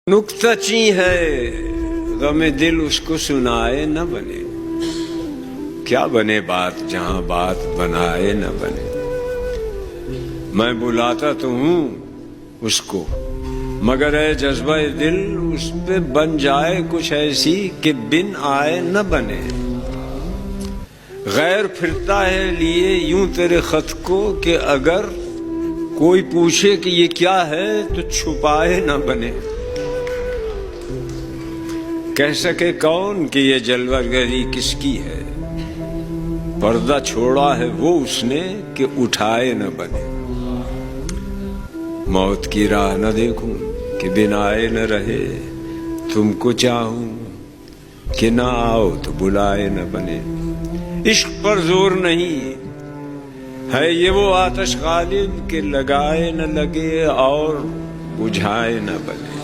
نکتہ چی ہے غم دل اس کو سنائے نہ بنے، کیا بنے بات جہاں بات بنائے نہ بنے۔ میں بلاتا تو ہوں اس کو مگر اے جذبہ دل اس پہ بن جائے کچھ ایسی کہ بن آئے نہ بنے۔ غیر پھرتا ہے لیے یوں تیرے خط کو کہ اگر کوئی پوچھے کہ یہ کیا ہے تو چھپائے نہ بنے۔ کہہ سکے کون کہ یہ جلوہ گری کس کی ہے، پردہ چھوڑا ہے وہ اس نے کہ اٹھائے نہ بنے۔ موت کی راہ نہ دیکھوں کہ بن آئے نہ رہے، تم کو چاہوں کہ نہ آؤ تو بلائے نہ بنے۔ عشق پر زور نہیں ہے یہ وہ آتش غالب کہ لگائے نہ لگے اور بجھائے نہ بنے۔